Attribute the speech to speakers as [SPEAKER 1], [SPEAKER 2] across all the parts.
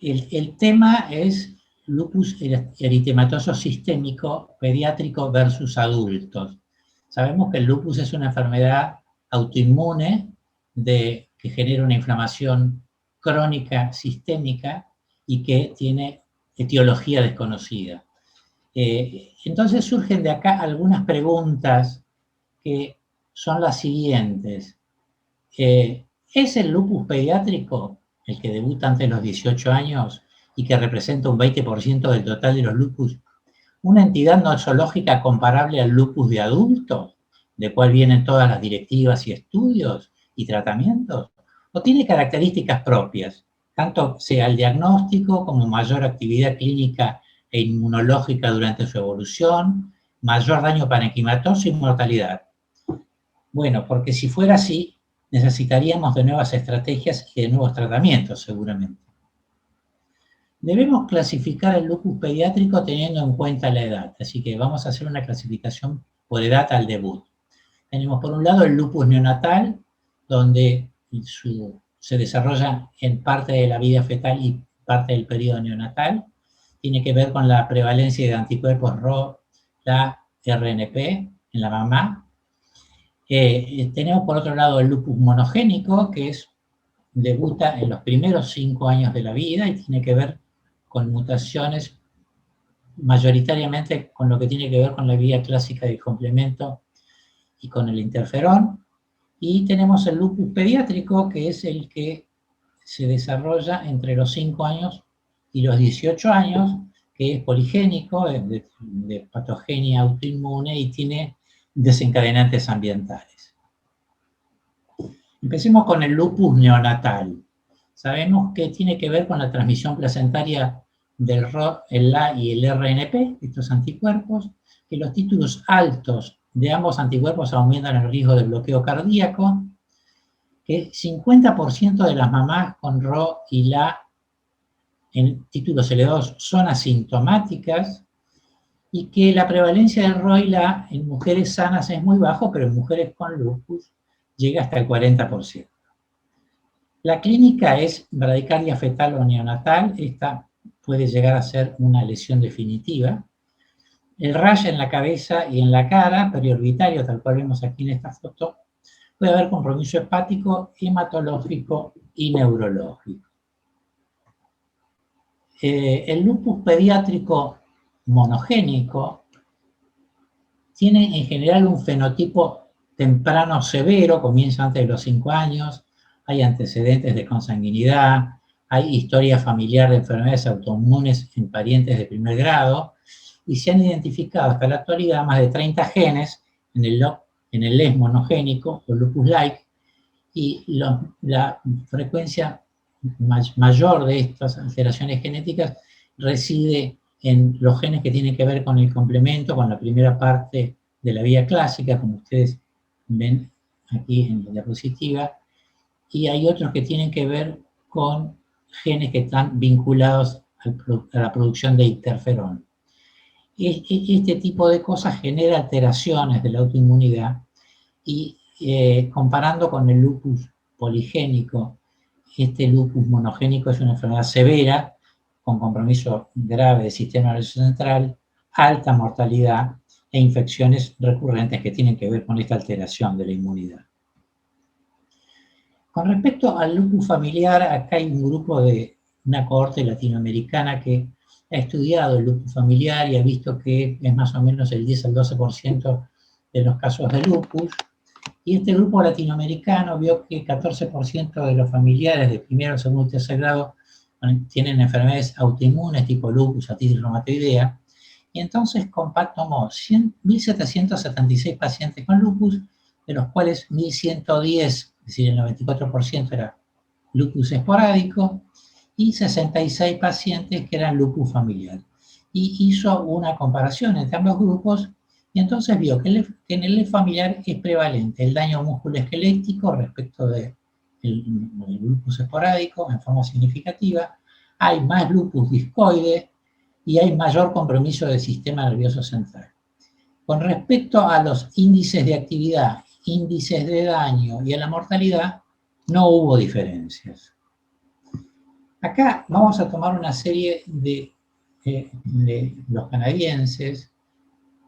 [SPEAKER 1] El tema es lupus eritematoso sistémico pediátrico versus adultos. Sabemos que el lupus es una enfermedad autoinmune que genera una inflamación crónica sistémica y que tiene etiología desconocida. Entonces surgen de acá algunas preguntas que son las siguientes. ¿Es el lupus pediátrico, el que debuta antes de los 18 años y que representa un 20% del total de los lupus, una entidad nosológica comparable al lupus de adultos, de cual vienen todas las directivas y estudios y tratamientos? ¿O tiene características propias, tanto sea el diagnóstico como mayor actividad clínica e inmunológica durante su evolución, mayor daño parenquimatoso y mortalidad? Bueno, porque si fuera así, necesitaríamos de nuevas estrategias y de nuevos tratamientos, seguramente. Debemos clasificar el lupus pediátrico teniendo en cuenta la edad, así que vamos a hacer una clasificación por edad al debut. Tenemos por un lado el lupus neonatal, donde se desarrolla en parte de la vida fetal y parte del periodo neonatal. Tiene que ver con la prevalencia de anticuerpos Ro, la RNP en la mamá. Tenemos por otro lado el lupus monogénico, que debuta en los primeros 5 años de la vida y tiene que ver con mutaciones mayoritariamente con lo que tiene que ver con la vía clásica del complemento y con el interferón. Y tenemos el lupus pediátrico, que es el que se desarrolla entre los 5 años y los 18 años, que es poligénico, de patogenia autoinmune y tiene desencadenantes ambientales. Empecemos con el lupus neonatal. Sabemos que tiene que ver con la transmisión placentaria del RO, el A y el RNP, estos anticuerpos, que los títulos altos de ambos anticuerpos aumentan el riesgo de bloqueo cardíaco, que 50% de las mamás con RO y LA en títulos elevados son asintomáticas, y que la prevalencia del RO y LA en mujeres sanas es muy bajo, pero en mujeres con lupus llega hasta el 40%. La clínica es bradicardia fetal o neonatal. Esta puede llegar a ser una lesión definitiva. El rash en la cabeza y en la cara, periorbitario, tal cual vemos aquí en esta foto, puede haber compromiso hepático, hematológico y neurológico. El lupus pediátrico monogénico tiene en general un fenotipo temprano severo, comienza antes de los 5 años, hay antecedentes de consanguinidad, hay historia familiar de enfermedades autoinmunes en parientes de primer grado, y se han identificado hasta la actualidad más de 30 genes en el LES monogénico o lupus-like, y la frecuencia mayor de estas alteraciones genéticas reside en los genes que tienen que ver con el complemento, con la primera parte de la vía clásica, como ustedes ven aquí en la diapositiva, y hay otros que tienen que ver con genes que están vinculados a la producción de interferón. Este tipo de cosas genera alteraciones de la autoinmunidad y comparando con el lupus poligénico, este lupus monogénico es una enfermedad severa, con compromiso grave del sistema nervioso central, alta mortalidad e infecciones recurrentes que tienen que ver con esta alteración de la inmunidad. Con respecto al lupus familiar, acá hay un grupo de una cohorte latinoamericana que ha estudiado el lupus familiar y ha visto que es más o menos el 10 al 12% de los casos de lupus. Y este grupo latinoamericano vio que 14% de los familiares de primero, segundo y tercer grado tienen enfermedades autoinmunes tipo lupus, artritis reumatoidea. Y entonces Compact tomó 1.776 pacientes con lupus, de los cuales 1.110, es decir, el 94% era lupus esporádico, y 66 pacientes que eran lupus familiar. Y hizo una comparación entre ambos grupos, y entonces vio que en el familiar es prevalente el daño musculoesquelético respecto del lupus esporádico en forma significativa, hay más lupus discoide y hay mayor compromiso del sistema nervioso central. Con respecto a los índices de actividad, índices de daño y a la mortalidad, no hubo diferencias. Acá vamos a tomar una serie de los canadienses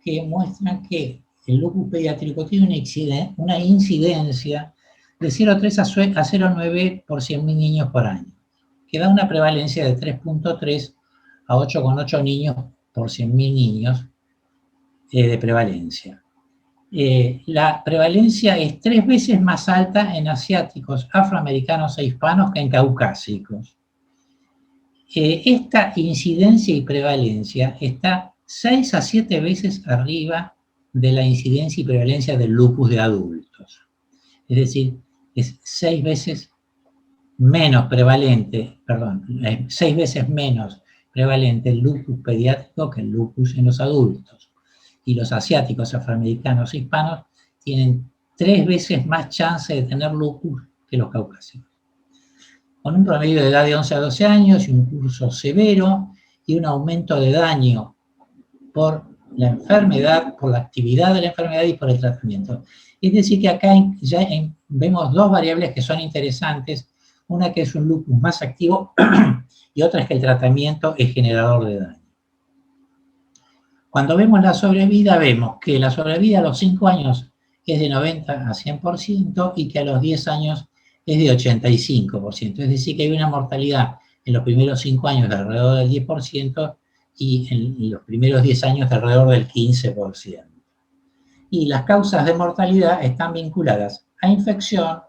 [SPEAKER 1] que muestran que el lupus pediátrico tiene una incidencia de 0,3 a 0,9 por 100.000 niños por año, que da una prevalencia de 3,3 a 8,8 niños por 100.000 niños de prevalencia. La prevalencia es 3 veces más alta en asiáticos, afroamericanos e hispanos que en caucásicos. Esta incidencia y prevalencia está 6 a 7 veces arriba de la incidencia y prevalencia del lupus de adultos. Es decir, es 6 veces menos prevalente, 6 veces menos prevalente el lupus pediátrico que el lupus en los adultos. Y los asiáticos, afroamericanos e hispanos tienen 3 veces más chance de tener lupus que los caucásicos. Con un promedio de edad de 11 a 12 años y un curso severo y un aumento de daño por la enfermedad, por la actividad de la enfermedad y por el tratamiento. Es decir, que acá ya vemos dos variables que son interesantes, una que es un lupus más activo y otra es que el tratamiento es generador de daño. Cuando vemos la sobrevida, vemos que la sobrevida a los 5 años es de 90 a 100% y que a los 10 años es de 85%. Es decir, que hay una mortalidad en los primeros 5 años de alrededor del 10% y en los primeros 10 años de alrededor del 15%. Y las causas de mortalidad están vinculadas a infección,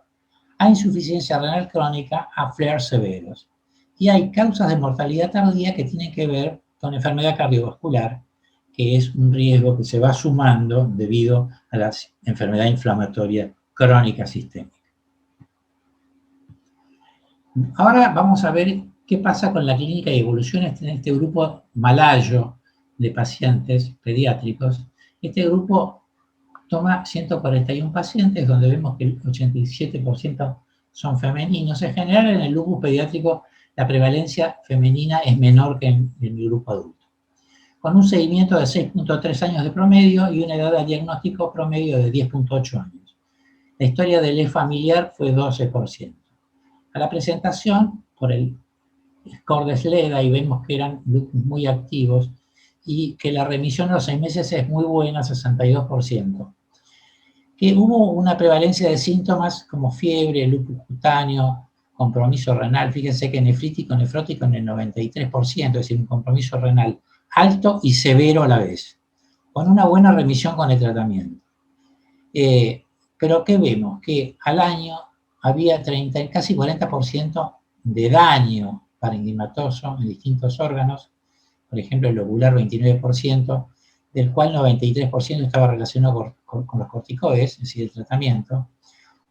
[SPEAKER 1] a insuficiencia renal crónica, a flares severos. Y hay causas de mortalidad tardía que tienen que ver con enfermedad cardiovascular, que es un riesgo que se va sumando debido a la enfermedad inflamatoria crónica sistémica. Ahora vamos a ver qué pasa con la clínica y evoluciones en este grupo malayo de pacientes pediátricos. Este grupo toma 141 pacientes, donde vemos que el 87% son femeninos. En general, en el lupus pediátrico, la prevalencia femenina es menor que en el grupo adulto. Con un seguimiento de 6,3 años de promedio y una edad de diagnóstico promedio de 10,8 años. La historia del E familiar fue 12%. A la presentación, por el score de SLEDA, y vemos que eran lupus muy activos, y que la remisión a los 6 meses es muy buena, 62%. Que hubo una prevalencia de síntomas como fiebre, lupus cutáneo, compromiso renal. Fíjense que nefrítico, nefrótico en el 93%, es decir, un compromiso renal alto y severo a la vez, con una buena remisión con el tratamiento. Pero ¿qué vemos? Que al año había casi 40% de daño parenquimatoso en distintos órganos, por ejemplo el lobular 29%, del cual 93% estaba relacionado con los corticoides, es decir, el tratamiento.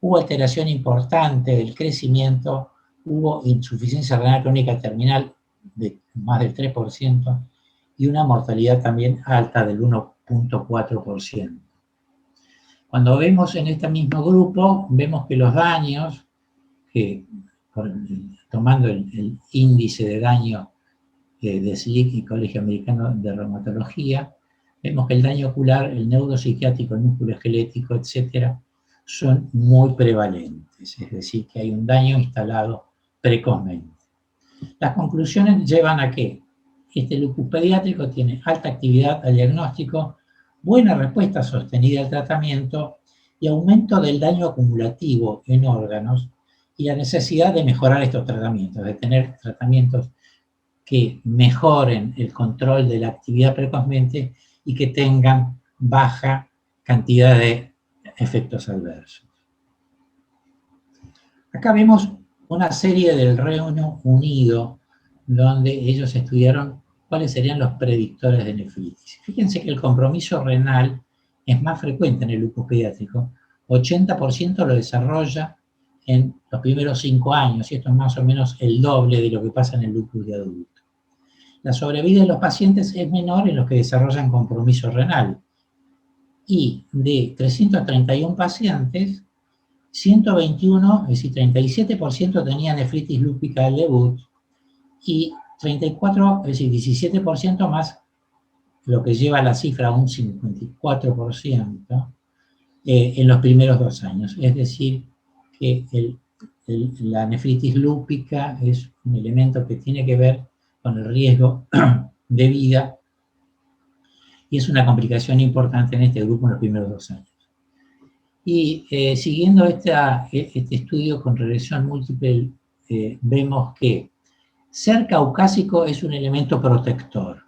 [SPEAKER 1] Hubo alteración importante del crecimiento, hubo insuficiencia renal crónica terminal de más del 3% y una mortalidad también alta del 1,4%. Cuando vemos en este mismo grupo, vemos que los daños, tomando el índice de daño de SLIC y Colegio Americano de Reumatología, vemos que el daño ocular, el neuropsiquiátrico, el músculo esquelético, etcétera, son muy prevalentes, es decir, que hay un daño instalado precozmente. Las conclusiones llevan a que este lupus pediátrico tiene alta actividad al diagnóstico, buena respuesta sostenida al tratamiento y aumento del daño acumulativo en órganos y la necesidad de mejorar estos tratamientos, de tener tratamientos que mejoren el control de la actividad precozmente y que tengan baja cantidad de efectos adversos. Acá vemos una serie del Reino Unido donde ellos estudiaron cuáles serían los predictores de nefritis. Fíjense que el compromiso renal es más frecuente en el lupus pediátrico. 80% lo desarrolla en los primeros 5 años, y esto es más o menos el doble de lo que pasa en el lupus de adulto. La sobrevida de los pacientes es menor en los que desarrollan compromiso renal. Y de 331 pacientes, 121, es decir, 37% tenían nefritis lúpica al debut, y 34, es decir, 17% más, lo que lleva la cifra a un 54% en los primeros 2 años. Es decir, que la nefritis lúpica es un elemento que tiene que ver con el riesgo de vida y es una complicación importante en este grupo en los primeros 2 años. Y siguiendo este estudio con regresión múltiple, vemos que ser caucásico es un elemento protector,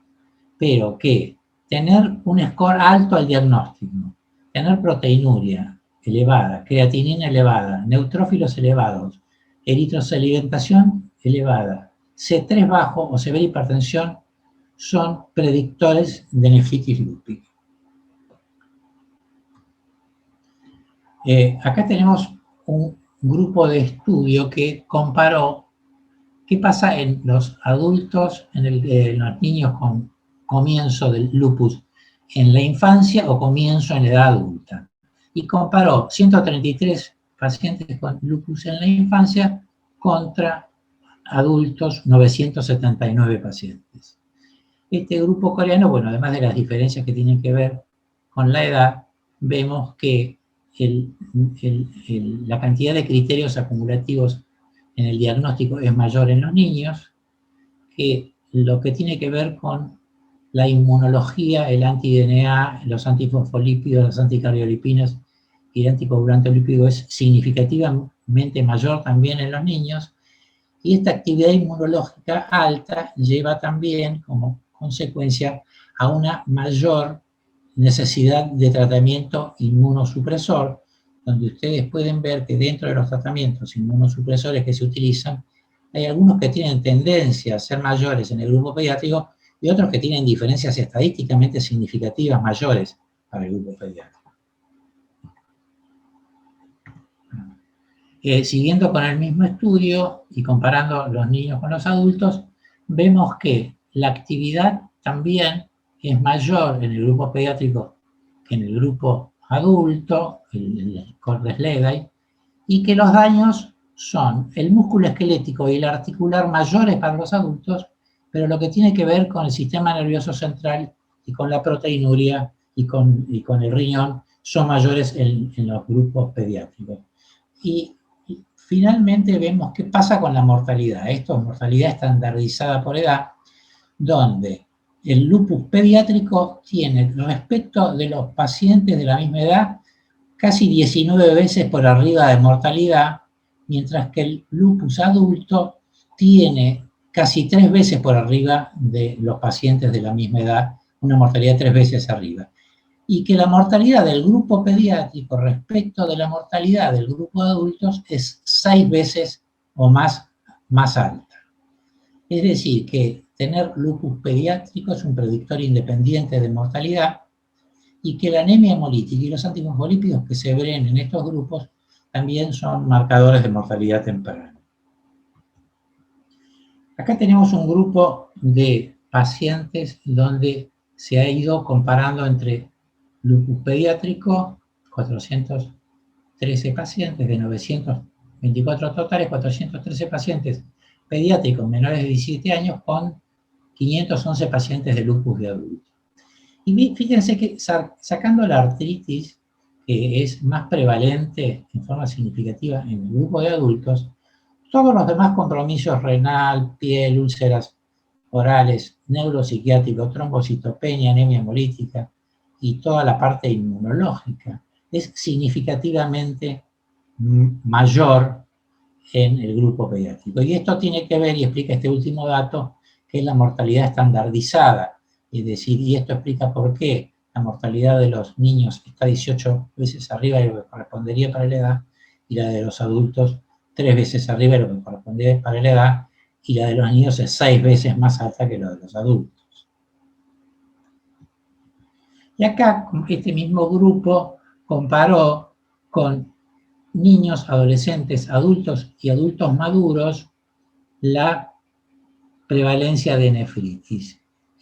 [SPEAKER 1] pero que tener un score alto al diagnóstico, tener proteinuria elevada, creatinina elevada, neutrófilos elevados, eritrosalimentación elevada, C3 bajo o severa hipertensión son predictores de nefritis lúpica. Acá tenemos un grupo de estudio que comparó qué pasa en los adultos, en los niños con comienzo del lupus en la infancia o comienzo en la edad adulta. Y comparó 133 pacientes con lupus en la infancia contra adultos, 979 pacientes. Este grupo coreano, bueno, además de las diferencias que tienen que ver con la edad, vemos que la cantidad de criterios acumulativos en el diagnóstico es mayor en los niños, que lo que tiene que ver con la inmunología, el anti-DNA, los antifosfolípidos, las anticardiolipinas y el anticoagulante lipídico es significativamente mayor también en los niños, y esta actividad inmunológica alta lleva también como consecuencia a una mayor necesidad de tratamiento inmunosupresor, donde ustedes pueden ver que dentro de los tratamientos inmunosupresores que se utilizan, hay algunos que tienen tendencia a ser mayores en el grupo pediátrico y otros que tienen diferencias estadísticamente significativas mayores para el grupo pediátrico. Siguiendo con el mismo estudio y comparando los niños con los adultos, vemos que la actividad también es mayor en el grupo pediátrico que en el grupo adulto, el score de SLEDAI, y que los daños son el músculo esquelético y el articular mayores para los adultos, pero lo que tiene que ver con el sistema nervioso central y con la proteinuria y con el riñón son mayores en los grupos pediátricos. Y finalmente vemos qué pasa con la mortalidad. Esto es mortalidad estandardizada por edad, donde el lupus pediátrico tiene, respecto de los pacientes de la misma edad, casi 19 veces por arriba de mortalidad, mientras que el lupus adulto tiene casi 3 veces por arriba de los pacientes de la misma edad, una mortalidad 3 veces arriba. Y que la mortalidad del grupo pediátrico respecto de la mortalidad del grupo de adultos es 6 veces o más alta. Es decir, que tener lupus pediátrico es un predictor independiente de mortalidad y que la anemia hemolítica y los antifosfolípidos que se ven en estos grupos también son marcadores de mortalidad temprana. Acá tenemos un grupo de pacientes donde se ha ido comparando entre lupus pediátrico, 413 pacientes de 924 totales, 413 pacientes pediátricos menores de 17 años con 511 pacientes de lupus de adultos. Y fíjense que sacando la artritis, que es más prevalente en forma significativa en el grupo de adultos, todos los demás compromisos renal, piel, úlceras orales, neuropsiquiátrico, trombocitopenia, anemia hemolítica y toda la parte inmunológica es significativamente mayor en el grupo pediátrico. Y esto tiene que ver, y explica este último dato, que es la mortalidad estandardizada. Es decir, y esto explica por qué la mortalidad de los niños está 18 veces arriba de lo que correspondería para la edad, y la de los adultos 3 veces arriba de lo que correspondería para la edad, y la de los niños es 6 veces más alta que la de los adultos. Y acá este mismo grupo comparó con niños, adolescentes, adultos y adultos maduros la prevalencia de nefritis.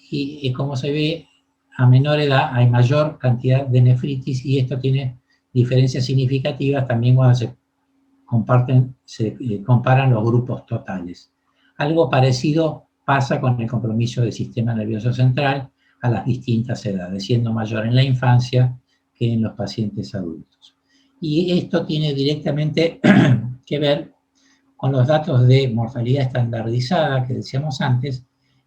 [SPEAKER 1] Y como se ve, a menor edad hay mayor cantidad de nefritis y esto tiene diferencias significativas también cuando se comparan los grupos totales. Algo parecido pasa con el compromiso del sistema nervioso central a las distintas edades, siendo mayor en la infancia que en los pacientes adultos. Y esto tiene directamente que ver con los datos de mortalidad estandarizada que decíamos antes.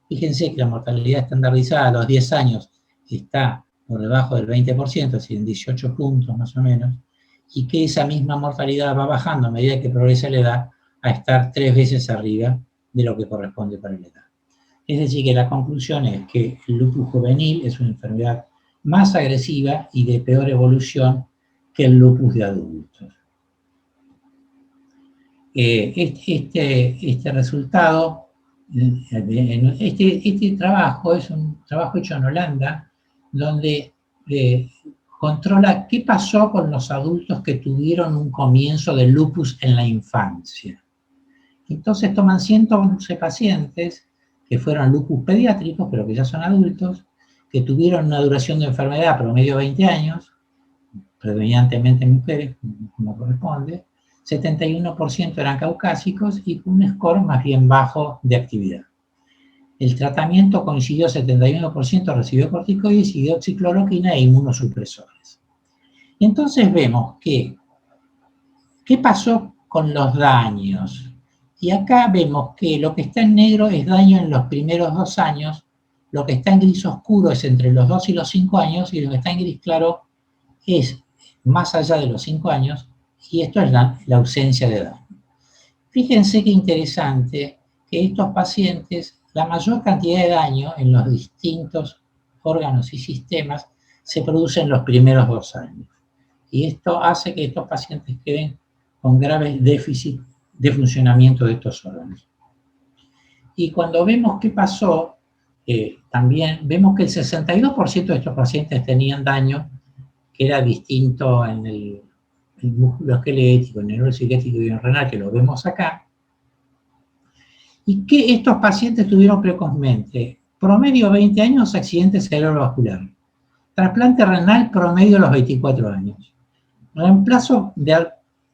[SPEAKER 1] Fíjense que la mortalidad estandarizada a los 10 años está por debajo del 20%, es decir, en 18 puntos más o menos, y que esa misma mortalidad va bajando a medida que progresa la edad a estar 3 veces arriba de lo que corresponde para la edad. Es decir, que la conclusión es que el lupus juvenil es una enfermedad más agresiva y de peor evolución que el lupus de adultos. Este resultado, este trabajo es un trabajo hecho en Holanda, donde controla qué pasó con los adultos que tuvieron un comienzo de lupus en la infancia. Entonces toman 111 pacientes que fueron lupus pediátricos, pero que ya son adultos, que tuvieron una duración de enfermedad promedio 20 años, predominantemente mujeres, como corresponde, 71% eran caucásicos y con un score más bien bajo de actividad. El tratamiento coincidió, 71% recibió corticoides y hidroxicloroquina e inmunosupresores. Entonces vemos que, ¿qué pasó con los daños? Y acá vemos que lo que está en negro es daño en los primeros 2 años, lo que está en gris oscuro es entre los 2 y los 5 años, y lo que está en gris claro es más allá de los 5 años, y esto es la ausencia de daño. Fíjense qué interesante que estos pacientes, la mayor cantidad de daño en los distintos órganos y sistemas se produce en los primeros 2 años. Y esto hace que estos pacientes queden con graves déficits de funcionamiento de estos órganos. Y cuando vemos qué pasó, también vemos que el 62% de estos pacientes tenían daño que era distinto en el músculo esquelético, en el neuropsiquiátrico y en el renal, que lo vemos acá, y que estos pacientes tuvieron precozmente, promedio 20 años, accidente cerebrovascular, trasplante renal promedio a los 24 años, reemplazo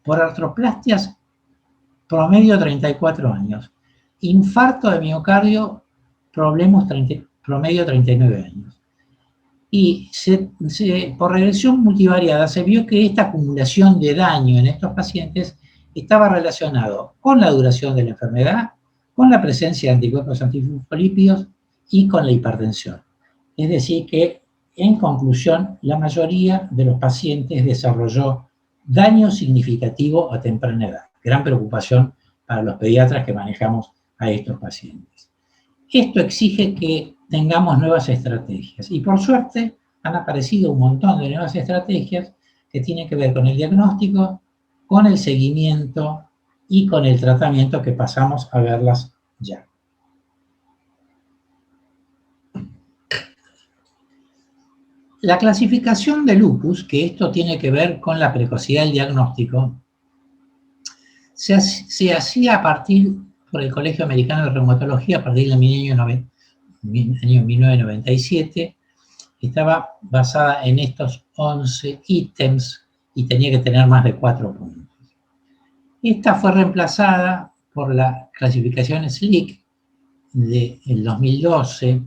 [SPEAKER 1] por artroplastias promedio 34 años, infarto de miocardio promedio 39 años. Y por regresión multivariada se vio que esta acumulación de daño en estos pacientes estaba relacionado con la duración de la enfermedad, con la presencia de anticuerpos antifosfolípidos y con la hipertensión. Es decir que, en conclusión, la mayoría de los pacientes desarrolló daño significativo a temprana edad. Gran preocupación para los pediatras que manejamos a estos pacientes. Esto exige que tengamos nuevas estrategias. Y por suerte han aparecido un montón de nuevas estrategias que tienen que ver con el diagnóstico, con el seguimiento y con el tratamiento, que pasamos a verlas ya. La clasificación de lupus, que esto tiene que ver con la precocidad del diagnóstico, se hacía a partir por el Colegio Americano de Reumatología a partir del año 1997, estaba basada en estos 11 ítems y tenía que tener más de 4 puntos. Esta fue reemplazada por la clasificación SLIC del 2012,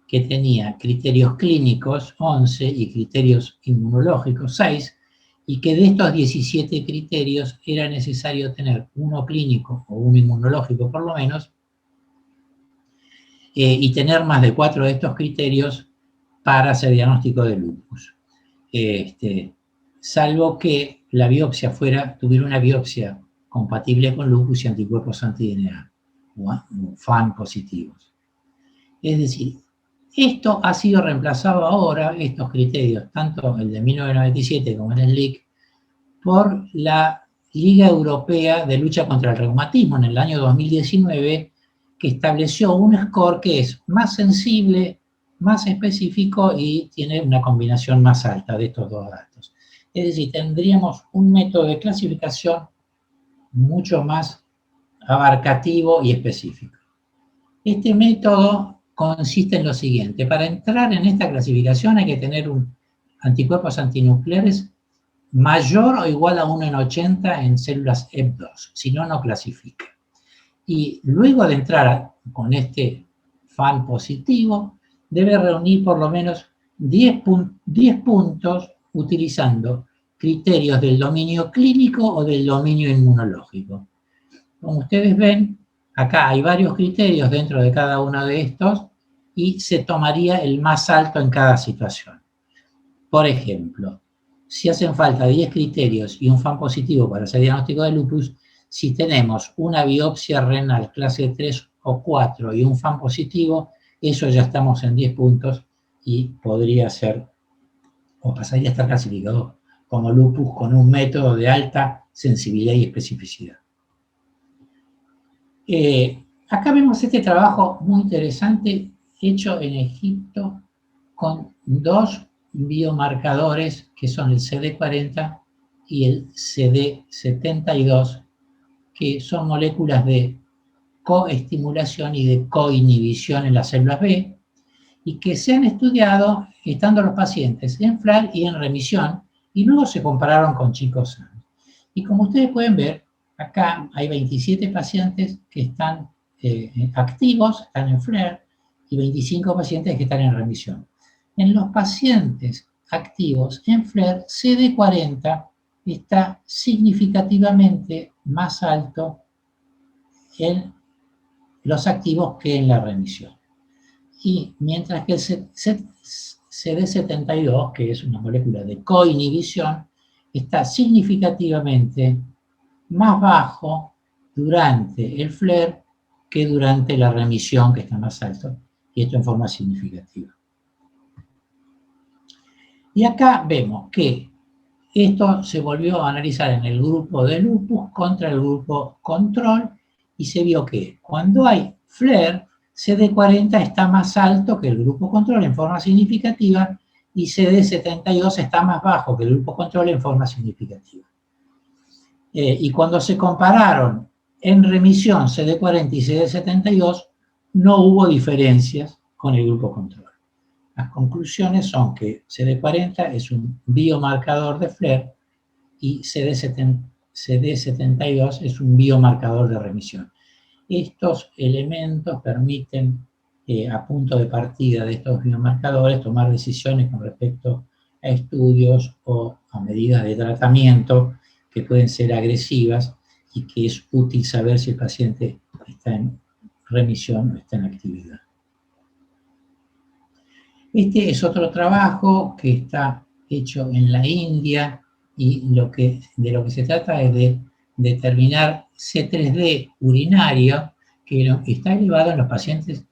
[SPEAKER 1] que tenía criterios clínicos 11 y criterios inmunológicos 6, y que de estos 17 criterios era necesario tener uno clínico o uno inmunológico por lo menos, y tener más de 4 de estos criterios para hacer diagnóstico de lupus. Salvo que la biopsia tuviera una biopsia compatible con lupus y anticuerpos anti-DNA, o FAN positivos. Es decir, esto ha sido reemplazado ahora, estos criterios, tanto el de 1997 como el SLIC, por la Liga Europea de Lucha contra el Reumatismo en el año 2019, que estableció un score que es más sensible, más específico y tiene una combinación más alta de estos dos datos. Es decir, tendríamos un método de clasificación mucho más abarcativo y específico. Este método consiste en lo siguiente: para entrar en esta clasificación hay que tener anticuerpos antinucleares mayor o igual a 1 en 80 en células EP2, si no, no clasifica. Y luego de entrar con este FAN positivo, debe reunir por lo menos 10 puntos utilizando criterios del dominio clínico o del dominio inmunológico. Como ustedes ven, acá hay varios criterios dentro de cada uno de estos y se tomaría el más alto en cada situación. Por ejemplo, si hacen falta 10 criterios y un FAN positivo para hacer diagnóstico de lupus, si tenemos una biopsia renal clase 3 o 4 y un FAN positivo, eso ya estamos en 10 puntos y podría ser, o pasaría a estar clasificado como lupus con un método de alta sensibilidad y especificidad. Acá vemos este trabajo muy interesante hecho en Egipto con dos biomarcadores que son el CD40 y el CD72, que son moléculas de coestimulación y de coinhibición en las células B, y que se han estudiado estando los pacientes en FLAR y en remisión, y luego se compararon con chicos sanos. Y como ustedes pueden ver, acá hay 27 pacientes que están activos, están en FLAR, y 25 pacientes que están en remisión. En los pacientes activos en FLAR, CD40 está significativamente más alto en los activos que en la remisión. Y mientras que el CD72, que es una molécula de coinhibición, está significativamente más bajo durante el FLAR que durante la remisión, que está más alto, y esto en forma significativa. Y acá vemos que esto se volvió a analizar en el grupo de lupus contra el grupo control, y se vio que cuando hay FLAR, CD40 está más alto que el grupo control en forma significativa, y CD72 está más bajo que el grupo control en forma significativa. Y cuando se compararon en remisión CD40 y CD72, no hubo diferencias con el grupo control. Las conclusiones son que CD40 es un biomarcador de FLAR y CD72 es un biomarcador de remisión. Estos elementos permiten, a punto de partida de estos biomarcadores, tomar decisiones con respecto a estudios o a medidas de tratamiento que pueden ser agresivas y que es útil saber si el paciente está en remisión o está en actividad. Este es otro trabajo que está hecho en la India y de lo que se trata es de determinar C3D urinario que está elevado en los pacientes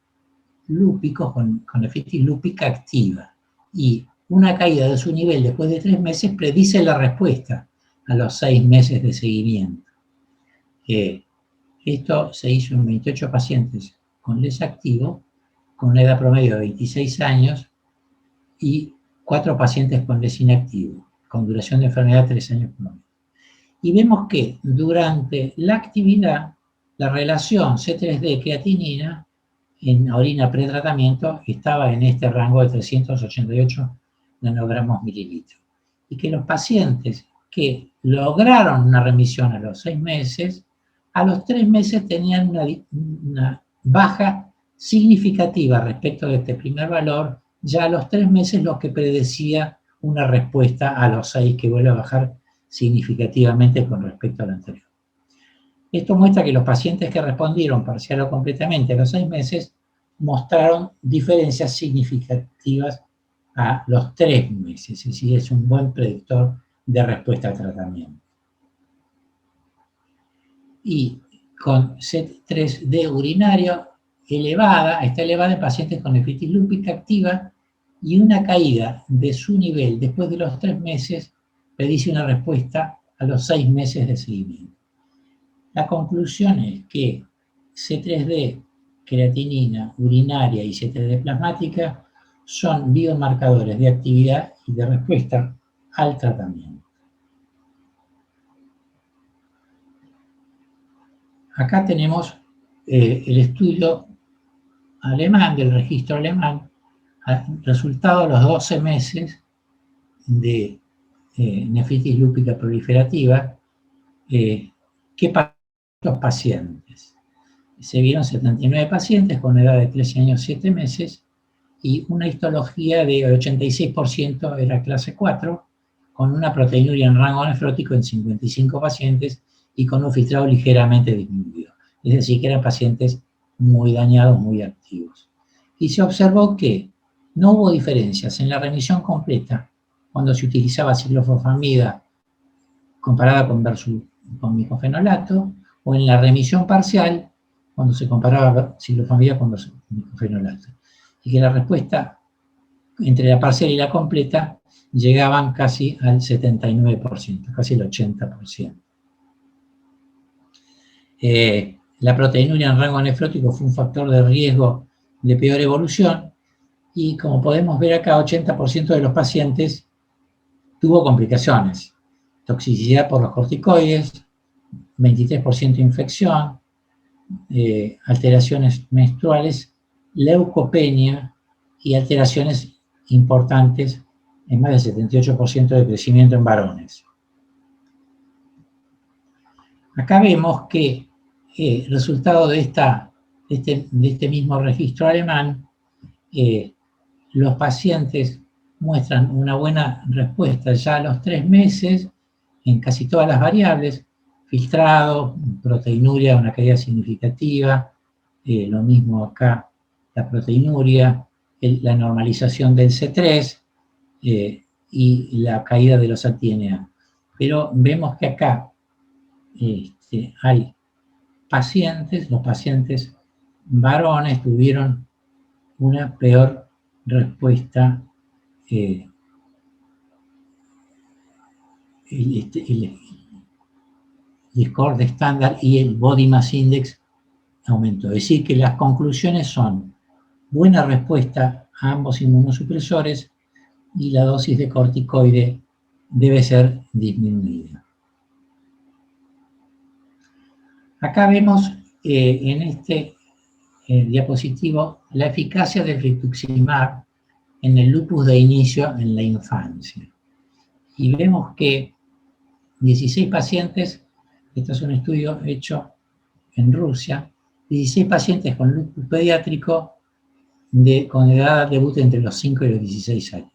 [SPEAKER 1] lúpicos con nefritis lúpica activa, y una caída de su nivel después de 3 meses predice la respuesta a los 6 meses de seguimiento. Esto se hizo en 28 pacientes con LES activo, con una edad promedio de 26 años, y 4 pacientes con LES inactivo, con duración de enfermedad 3 años promedio. Y vemos que durante la actividad, la relación C3D-creatinina en orina pretratamiento estaba en este rango de 388 nanogramos mililitro. Y que los pacientes que lograron una remisión a los 6 meses, a los 3 meses tenían una baja significativa respecto de este primer valor, ya a los 3 meses lo que predecía una respuesta a los 6 que vuelve a bajar significativamente con respecto al anterior. Esto muestra que los pacientes que respondieron parcial o completamente a los 6 meses mostraron diferencias significativas a los 3 meses, es decir, es un buen predictor de respuesta al tratamiento. Y con C3D urinario está elevada en pacientes con nefritis lúpica activa, y una caída de su nivel después de los 3 meses predice una respuesta a los 6 meses de seguimiento. La conclusión es que C3D, creatinina urinaria y C3D plasmática son biomarcadores de actividad y de respuesta al tratamiento. Acá tenemos el estudio alemán, del registro alemán, resultado a los 12 meses de nefritis lúpica proliferativa. ¿Qué pasó con los pacientes? Se vieron 79 pacientes con edad de 13 años 7 meses y una histología de 86% era clase 4, con una proteinuria en rango nefrótico en 55 pacientes y con un filtrado ligeramente disminuido. Es decir, que eran pacientes muy dañados, muy activos. Y se observó que no hubo diferencias en la remisión completa cuando se utilizaba ciclofosfamida comparada con micofenolato, o en la remisión parcial cuando se comparaba ciclofosfamida con micofenolato. Y que la respuesta entre la parcial y la completa llegaban casi al 79%, casi el 80%. La proteinuria en rango nefrótico fue un factor de riesgo de peor evolución, y como podemos ver acá, 80% de los pacientes tuvo complicaciones: toxicidad por los corticoides, 23% infección, alteraciones menstruales, leucopenia y alteraciones importantes en más del 78% de crecimiento en varones. Acá vemos que resultado de este mismo registro alemán, los pacientes muestran una buena respuesta ya a los 3 meses en casi todas las variables: filtrado, proteinuria, una caída significativa, lo mismo acá, la proteinuria, la normalización del C3 y la caída de los anti-NA. Pero vemos que acá hay pacientes, los pacientes varones tuvieron una peor respuesta. El score de estándar y el body mass index aumentó. Es decir, que las conclusiones son buena respuesta a ambos inmunosupresores y la dosis de corticoide debe ser disminuida. Acá vemos en este diapositivo la eficacia del rituximab en el lupus de inicio en la infancia. Y vemos que 16 pacientes, esto es un estudio hecho en Rusia, 16 pacientes con lupus pediátrico con edad de debut entre los 5 y los 16 años.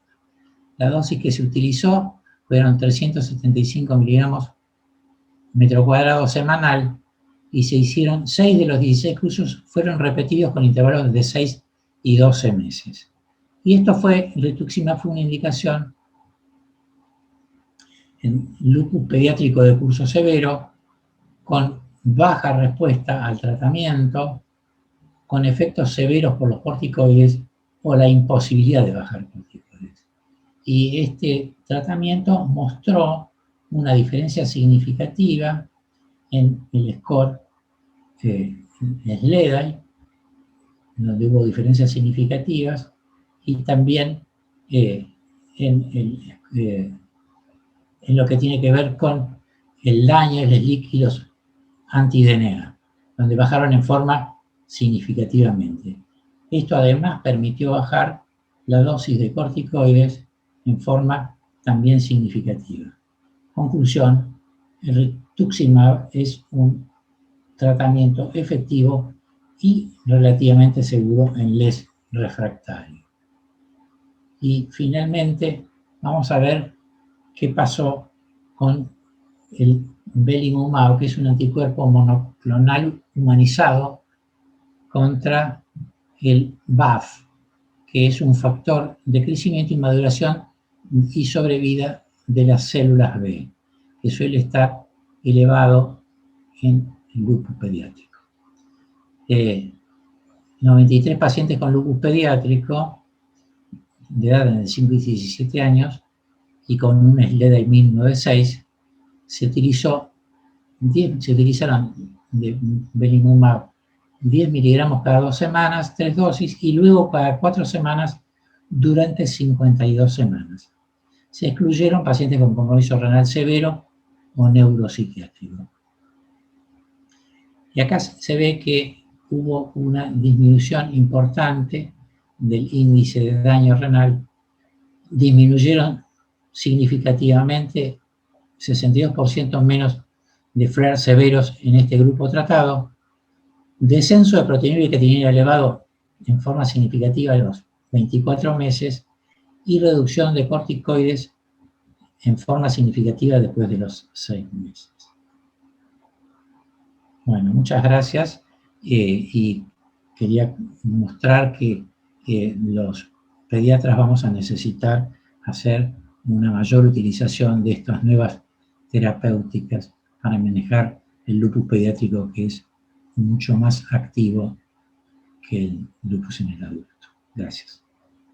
[SPEAKER 1] La dosis que se utilizó fueron 375 miligramos metro cuadrado semanal, y se hicieron 6 de los 16 cursos, fueron repetidos con intervalos de 6 y 12 meses. Y esto fue, el rituximab fue una indicación en lupus pediátrico de curso severo, con baja respuesta al tratamiento, con efectos severos por los corticoides o la imposibilidad de bajar corticoides. Y este tratamiento mostró una diferencia significativa en el score SLEDAI, donde hubo diferencias significativas, y también en lo que tiene que ver con el daño de los líquidos anti-DNA, donde bajaron en forma significativamente. Esto además permitió bajar la dosis de corticoides en forma también significativa. Conclusión: el rituximab es un tratamiento efectivo y relativamente seguro en les refractarios. Y finalmente vamos a ver qué pasó con el belimumab, que es un anticuerpo monoclonal humanizado contra el BAFF, que es un factor de crecimiento y maduración y sobrevida de las células B, que suele estar elevado en el lupus pediátrico. 93 pacientes con lupus pediátrico de edad entre 5 y 17 años y con un SLEDAI mínimo de 6, se utilizaron de belimumab 10 miligramos cada 2 semanas, 3 dosis, y luego cada 4 semanas durante 52 semanas. Se excluyeron pacientes con compromiso renal severo o neuropsiquiátrico. Y acá se ve que hubo una disminución importante del índice de daño renal. Disminuyeron significativamente 62% menos de flares severos en este grupo tratado, descenso de proteinuria que tenía elevado en forma significativa en los 24 meses y reducción de corticoides en forma significativa después de los 6 meses. Bueno, muchas gracias. Y quería mostrar que los pediatras vamos a necesitar hacer una mayor utilización de estas nuevas terapéuticas para manejar el lupus pediátrico, que es mucho más activo que el lupus en el adulto. Gracias.